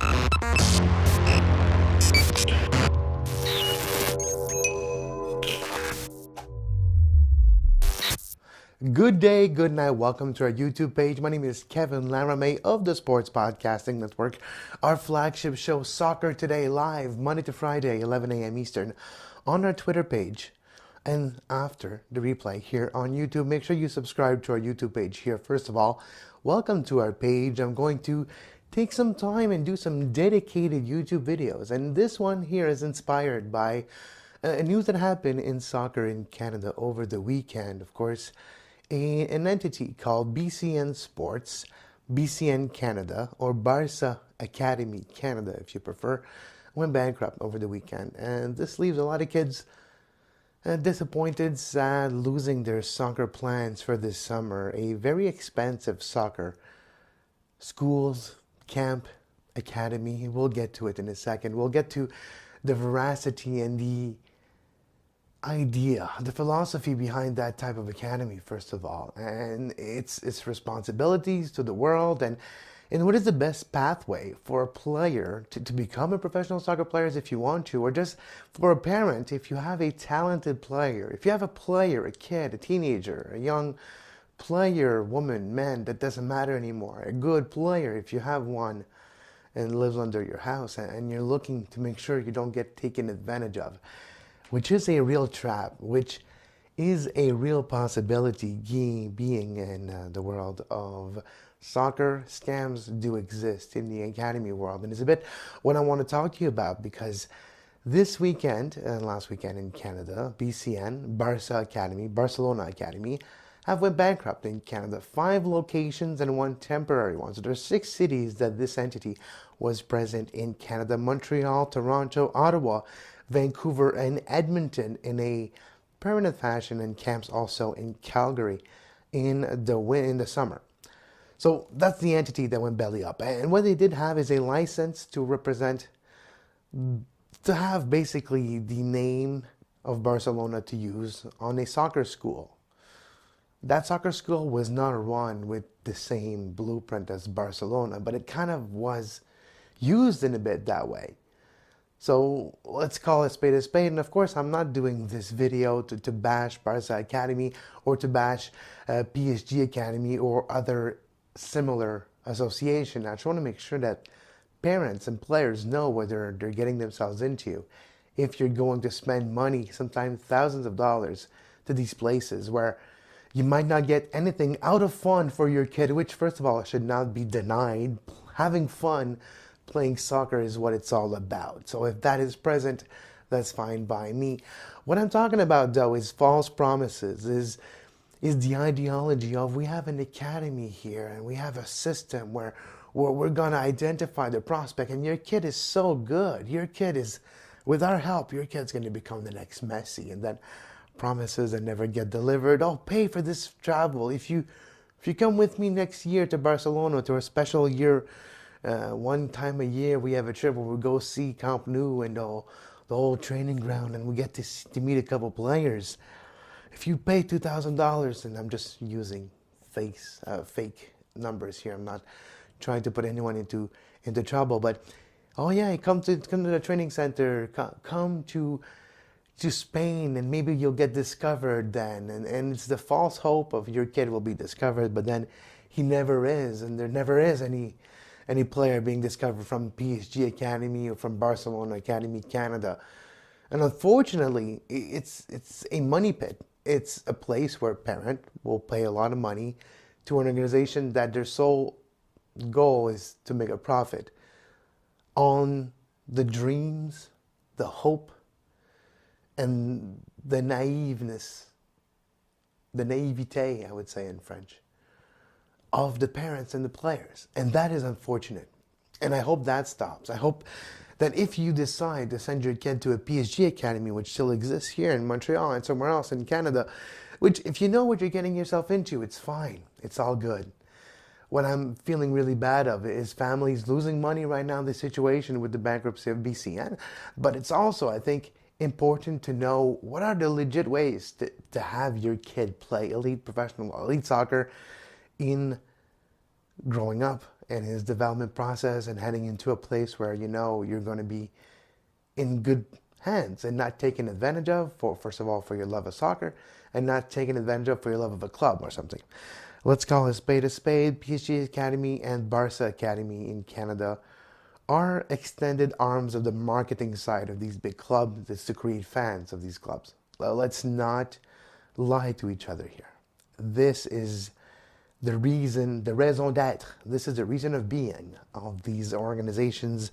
Good day, good night. Welcome to our YouTube page. My name is Kevin Laramee of the Sports Podcasting Network. Our flagship show, Soccer Today, live Monday to Friday, 11 a.m. Eastern, on our Twitter page. And after the replay here on YouTube, make sure you subscribe to our YouTube page here. First of all, welcome to our page. I'm going to take some time and do some dedicated YouTube videos. And this one here is inspired by news that happened in soccer in Canada over the weekend. Of course, an entity called BCN Sports, BCN Canada, or Barca Academy Canada, if you prefer, went bankrupt over the weekend. And this leaves a lot of kids disappointed, sad, losing their soccer plans for this summer. A very expensive soccer schools, camp, academy. We'll get to it in a second. We'll get to the veracity and the idea, the philosophy behind that type of academy, first of all, and its responsibilities to the world, and what is the best pathway for a player to become a professional soccer player if you want to, or just for a parent if you have a talented player, if you have a player, a kid, a teenager, a young player, woman, man, that doesn't matter anymore, a good player if you have one and lives under your house and you're looking to make sure you don't get taken advantage of, which is a real trap, which is a real possibility being in the world of soccer. Scams do exist in the academy world, and it's a bit what I want to talk to you about, because this weekend and last weekend in Canada, BCN, Barca Academy, Barcelona Academy, have went bankrupt in Canada. 5 locations and 1 temporary one. So there's 6 cities that this entity was present in Canada: Montreal, Toronto, Ottawa, Vancouver, and Edmonton in a permanent fashion, and camps also in Calgary in the summer. So that's the entity that went belly up. And what they did have is a license to represent, to have basically the name of Barcelona to use on a soccer school. That soccer school was not run with the same blueprint as Barcelona, but it kind of was used in a bit that way. So let's call a spade a spade. And of course, I'm not doing this video to bash Barca Academy or to bash PSG Academy or other similar association. I just want to make sure that parents and players know what they're getting themselves into. If you're going to spend money, sometimes thousands of dollars, to these places where you might not get anything out of fun for your kid, which first of all should not be denied. Having fun playing soccer is what it's all about. So if that is present, that's fine by me. What I'm talking about, though, is false promises, is the ideology of we have an academy here and we have a system where we're going to identify the prospect, and your kid is so good. Your kid is, with our help, your kid's going to become the next Messi. And then promises that never get delivered. I'll pay for this travel. If you come with me next year to Barcelona to a special year, one time a year we have a trip where we go see Camp Nou and the whole training ground, and we get to meet a couple players. If you pay $2,000, and I'm just using fake numbers here, I'm not trying to put anyone into trouble, but oh yeah, come to the training center, come to Spain, and maybe you'll get discovered then. And it's the false hope of your kid will be discovered, but then he never is, and there never is any player being discovered from PSG Academy or from Barcelona Academy Canada. And unfortunately, it's a money pit. It's a place where a parent will pay a lot of money to an organization that their sole goal is to make a profit on the dreams, the hope, and the naiveness, the naivete, I would say in French, of the parents and the players. And that is unfortunate. And I hope that stops. I hope that if you decide to send your kid to a PSG Academy, which still exists here in Montreal and somewhere else in Canada, which if you know what you're getting yourself into, it's fine. It's all good. What I'm feeling really bad of is families losing money right now in the situation with the bankruptcy of BCN. But it's also, I think, important to know what are the legit ways to have your kid play elite professional, elite soccer in growing up and his development process and heading into a place where you know you're going to be in good hands and not taken advantage of, for first of all, for your love of soccer, and not taken advantage of for your love of a club or something. Let's call a spade a spade. PSG Academy and Barca Academy in Canada are extended arms of the marketing side of these big clubs. Is to create fans of these clubs. Well, let's not lie to each other here. This is the reason, the raison d'être. This is the reason of being of these organizations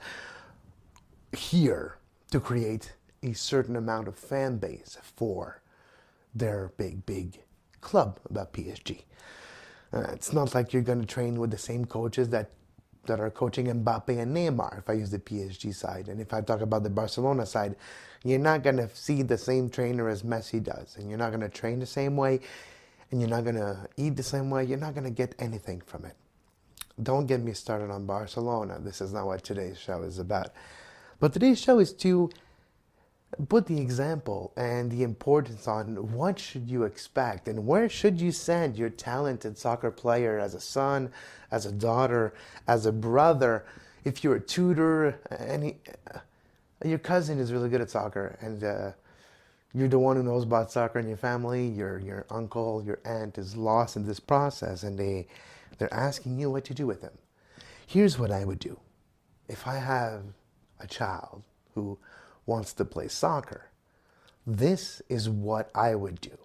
here, to create a certain amount of fan base for their big club about PSG. It's not like you're going to train with the same coaches that are coaching Mbappe and Neymar, if I use the PSG side. And if I talk about the Barcelona side, you're not going to see the same trainer as Messi does. And you're not going to train the same way. And you're not going to eat the same way. You're not going to get anything from it. Don't get me started on Barcelona. This is not what today's show is about. But today's show is to put the example and the importance on what should you expect and where should you send your talented soccer player as a son, as a daughter, as a brother. If you're a tutor, your cousin is really good at soccer, and you're the one who knows about soccer in your family. Your uncle, your aunt is lost in this process, and they're asking you what to do with them. Here's what I would do. If I have a child who wants to play soccer, this is what I would do.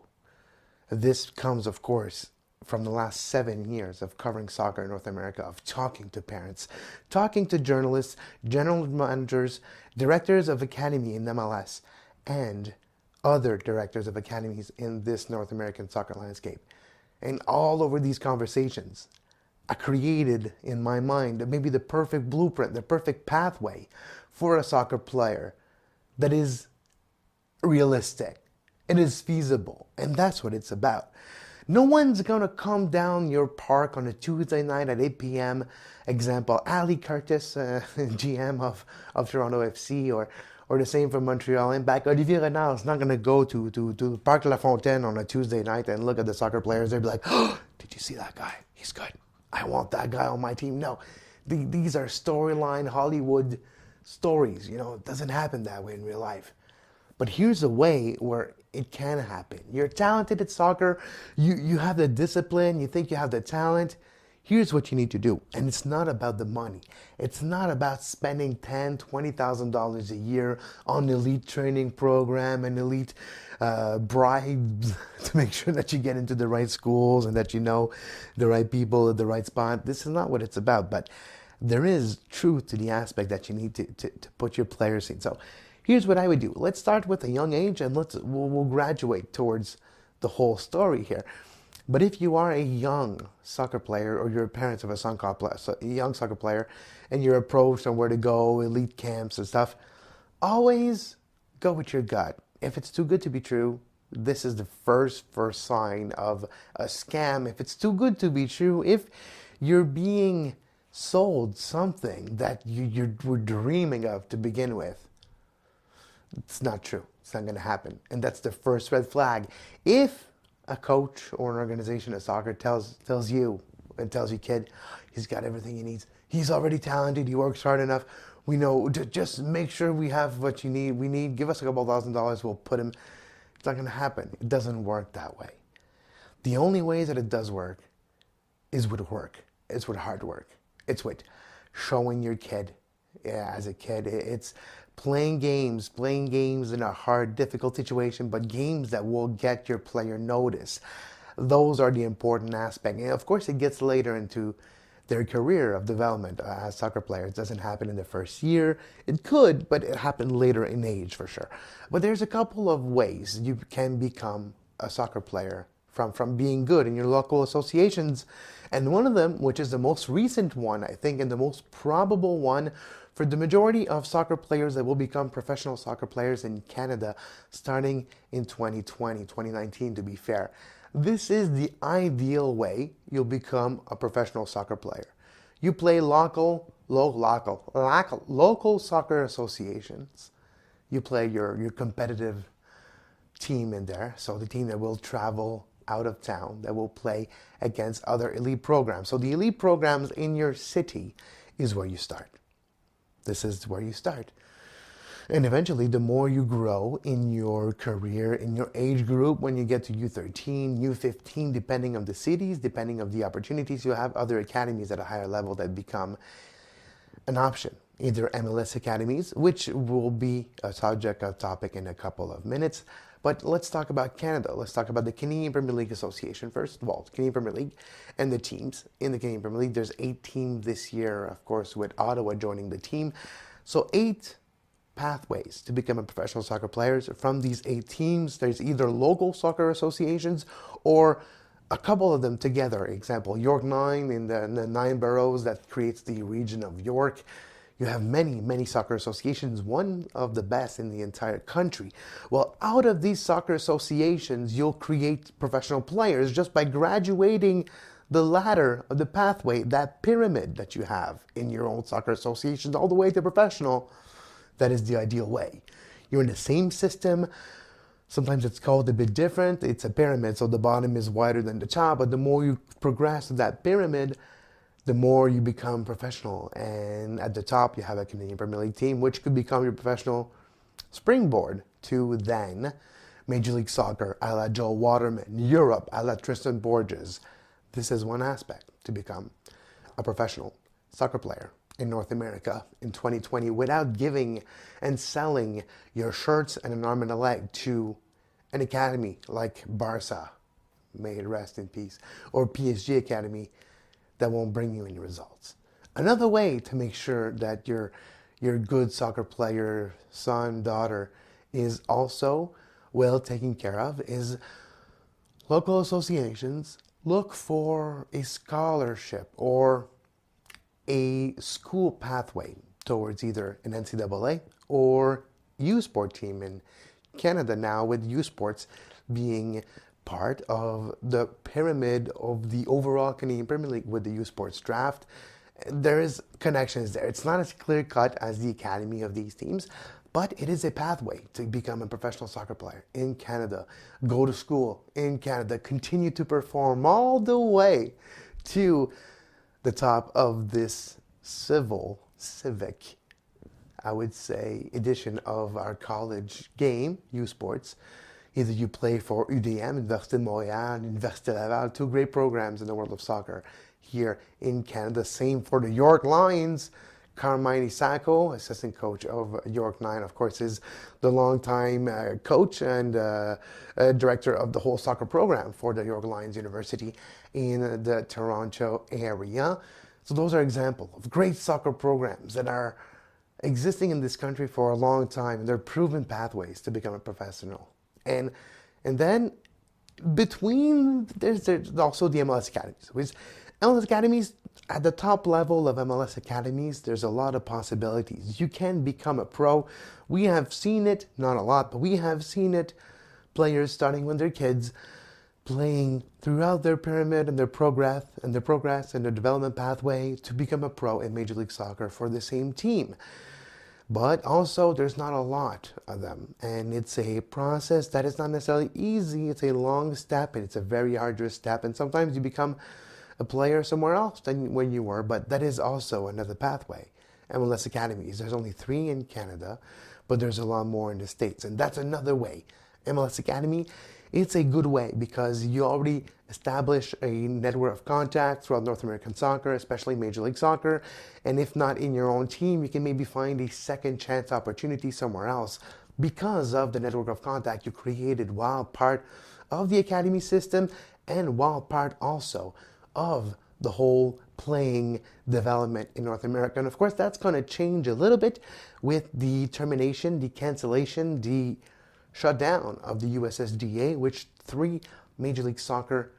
This comes, of course, from the last 7 years of covering soccer in North America, of talking to parents, talking to journalists, general managers, directors of academy in MLS, and other directors of academies in this North American soccer landscape. And all over these conversations, I created in my mind maybe the perfect blueprint, the perfect pathway for a soccer player that is realistic, it is feasible, and that's what it's about. No one's going to come down your park on a Tuesday night at 8 p.m. Example, Ali Curtis, GM of Toronto FC, or the same for Montreal Impact. Olivier Renard is not going to go to Parc La Fontaine on a Tuesday night and look at the soccer players. They'll be like, oh, did you see that guy? He's good. I want that guy on my team. No, these are storyline Hollywood stories. You know, it doesn't happen that way in real life. But here's a way where it can happen. You're talented at soccer. You have the discipline. You think you have the talent. Here's what you need to do. And it's not about the money. It's not about spending $10,000, $20,000 a year on an elite training program and elite bribes to make sure that you get into the right schools and that you know the right people at the right spot. This is not what it's about. But there is truth to the aspect that you need to put your players in. So here's what I would do. Let's start with a young age, and we'll graduate towards the whole story here. But if you are a young soccer player, or you're parents of a young soccer player, and you're approached on where to go, elite camps and stuff, always go with your gut. If it's too good to be true, this is the first sign of a scam. If it's too good to be true, if you're being sold something that you were dreaming of to begin with, it's not true. It's not going to happen. And that's the first red flag. If a coach or an organization of soccer tells you and tells your kid, he's got everything he needs, he's already talented, he works hard enough, we know, just make sure we have what you need, give us a couple $1,000, we'll put him. It's not going to happen. It doesn't work that way. The only way that it does work is with work. It's with hard work. It's with showing your kid, as a kid, it's playing games in a hard, difficult situation, but games that will get your player notice. Those are the important aspect. And of course, it gets later into their career of development as soccer players. It doesn't happen in the first year. It could, but it happened later in age for sure. But there's a couple of ways you can become a soccer player from being good in your local associations. And one of them, which is the most recent one, I think, and the most probable one for the majority of soccer players that will become professional soccer players in Canada starting in 2020, 2019 to be fair. This is the ideal way you'll become a professional soccer player. You play local soccer associations. You play your competitive team in there, so the team that will travel out of town that will play against other elite programs. So the elite programs in your city is where you start. This is where you start. And eventually, the more you grow in your career, in your age group, when you get to U13, U15, depending on the cities, depending on the opportunities, you have other academies at a higher level that become an option. Either MLS academies, which will be a topic in a couple of minutes. But let's talk about Canada. Let's talk about the Canadian Premier League Association first. Well, Canadian Premier League and the teams in the Canadian Premier League. There's 8 teams this year, of course, with Ottawa joining the team. So 8 pathways to become a professional soccer player. From these 8 teams, there's either local soccer associations or a couple of them together. Example, York 9 in the 9 boroughs that creates the region of York. You have many soccer associations, one of the best in the entire country. Well, out of these soccer associations, you'll create professional players just by graduating the ladder of the pathway, that pyramid that you have in your own soccer associations, all the way to professional. That is the ideal way. You're in the same system. Sometimes it's called a bit different. It's a pyramid, so the bottom is wider than the top, but the more you progress to that pyramid, the more you become professional. And at the top, you have a Canadian Premier League team, which could become your professional springboard to then Major League Soccer, a la Joel Waterman, Europe, a la Tristan Borges. This is one aspect to become a professional soccer player in North America in 2020 without giving and selling your shirts and an arm and a leg to an academy like Barca, may it rest in peace, or PSG Academy that won't bring you any results. Another way to make sure that your good soccer player, son, daughter, is also well taken care of is local associations look for a scholarship or a school pathway towards either an NCAA or U Sport team in Canada now, with U Sports being part of the pyramid of the overall Canadian Premier League with the U Sports draft. There is connections there. It's not as clear cut as the academy of these teams, but it is a pathway to become a professional soccer player in Canada, go to school in Canada, continue to perform all the way to the top of this civic, I would say, edition of our college game, U Sports. Either you play for UDM, Université de Montréal, Université Laval, 2 great programs in the world of soccer here in Canada. Same for the York Lions. Carmine Isako, assistant coach of York 9, of course, is the longtime coach and director of the whole soccer program for the York Lions University in the Toronto area. So those are examples of great soccer programs that are existing in this country for a long time, and they're proven pathways to become a professional. And then between, there's also the MLS Academies. Which MLS Academies, at the top level of MLS Academies, there's a lot of possibilities. You can become a pro. We have seen it, not a lot, but we have seen it, players starting when they're kids, playing throughout their pyramid and their progress and their development pathway to become a pro in Major League Soccer for the same team. But also, there's not a lot of them, and it's a process that is not necessarily easy. It's a long step, and it's a very arduous step, and sometimes you become a player somewhere else than when you were, but that is also another pathway. MLS Academies, there's only 3 in Canada, but there's a lot more in the States, and that's another way. MLS Academy, it's a good way because you already establish a network of contacts throughout North American soccer, especially Major League Soccer, and if not in your own team, you can maybe find a second chance opportunity somewhere else because of the network of contact you created while part of the academy system and while part also of the whole playing development in North America. And of course, that's going to change a little bit with the termination, the cancellation, the shutdown of the USSDA, which 3 Major League Soccer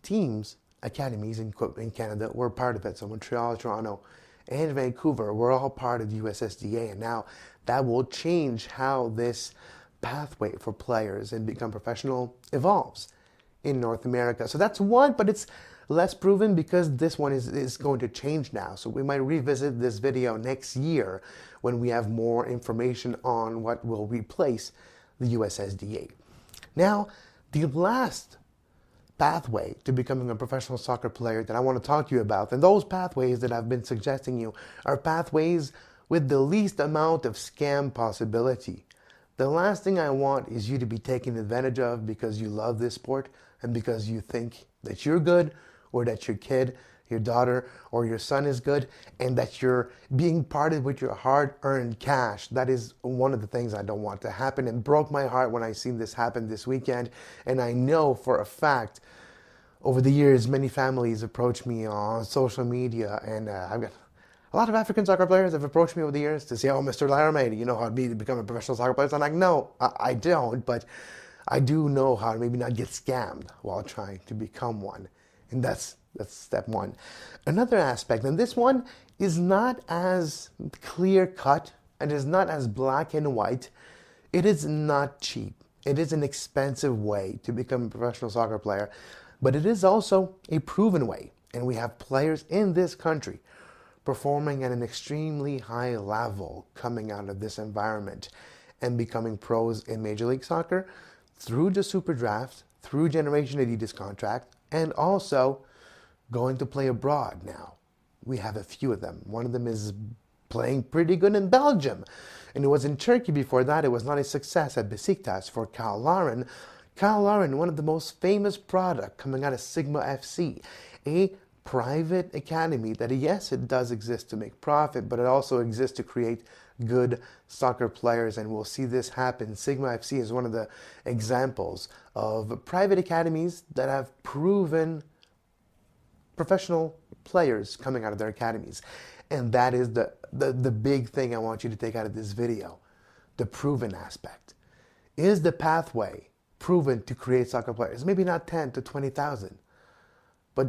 teams, academies in Canada, were part of it. So Montreal, Toronto, and Vancouver were all part of the USSDA. And now that will change how this pathway for players and become professional evolves in North America. So that's one, but it's less proven because this one is going to change now. So we might revisit this video next year when we have more information on what will replace the USSDA. Now, the last pathway to becoming a professional soccer player that I want to talk to you about. And those pathways that I've been suggesting you are pathways with the least amount of scam possibility. The last thing I want is you to be taken advantage of because you love this sport and because you think that you're good, or that your kid, your daughter, or your son is good, and that you're being parted with your hard-earned cash. That is one of the things I don't want to happen, and broke my heart when I seen this happen this weekend. And I know for a fact, over the years, many families approach me on social media, and I've got a lot of African soccer players have approached me over the years to say, "Oh, Mr. Laramee, do you know how to be to become a professional soccer player?" So I'm like, no, I don't, but I do know how to maybe not get scammed while trying to become one. And that's step one. Another aspect, and this one is not as clear cut and is not as black and white. It is not cheap. It is an expensive way to become a professional soccer player, but it is also a proven way. And we have players in this country performing at an extremely high level coming out of this environment and becoming pros in Major League Soccer through the Super Draft, through Generation Adidas contract, and also going to play abroad now. We have a few of them. One of them is playing pretty good in Belgium. And it was in Turkey before that. It was not a success at Besiktas for Kyle Lauren. Kyle Lauren, one of the most famous product coming out of Sigma FC, a private academy that, yes, it does exist to make profit, but it also exists to create good soccer players, and we'll see this happen. Sigma FC is one of the examples of private academies that have proven professional players coming out of their academies. And that is the big thing I want you to take out of this video, the proven aspect. Is the pathway proven to create soccer players? Maybe not 10 to 20,000. But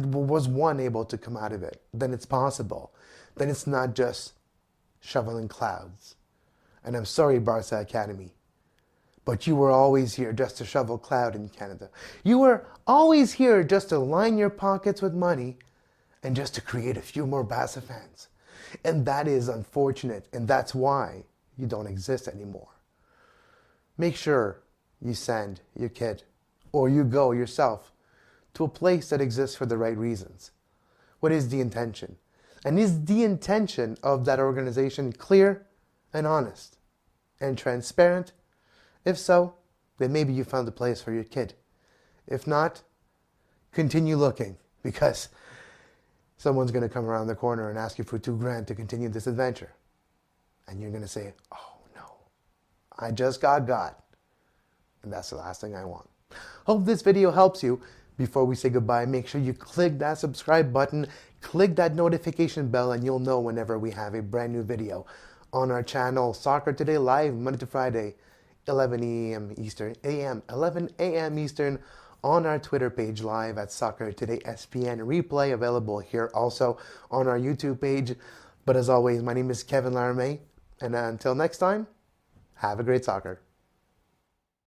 was one able to come out of it? Then it's possible. Then it's not just shoveling clouds. And I'm sorry, Barca Academy, but you were always here just to shovel cloud in Canada. You were always here just to line your pockets with money and just to create a few more Barca fans. And that is unfortunate, and that's why you don't exist anymore. Make sure you send your kid, or you go yourself, to a place that exists for the right reasons. What is the intention? And is the intention of that organization clear and honest and transparent? If so, then maybe you found the place for your kid. If not, continue looking, because someone's going to come around the corner and ask you for $2,000 to continue this adventure. And you're going to say, "Oh no, I just got. And that's the last thing I want." Hope this video helps you. Before we say goodbye, make sure you click that subscribe button, click that notification bell, and you'll know whenever we have a brand new video on our channel. Soccer Today Live, Monday to Friday, 11 a.m. Eastern, on our Twitter page live at Soccer Today SPN. Replay available here also on our YouTube page. But as always, my name is Kevin Laramee, and until next time, have a great soccer.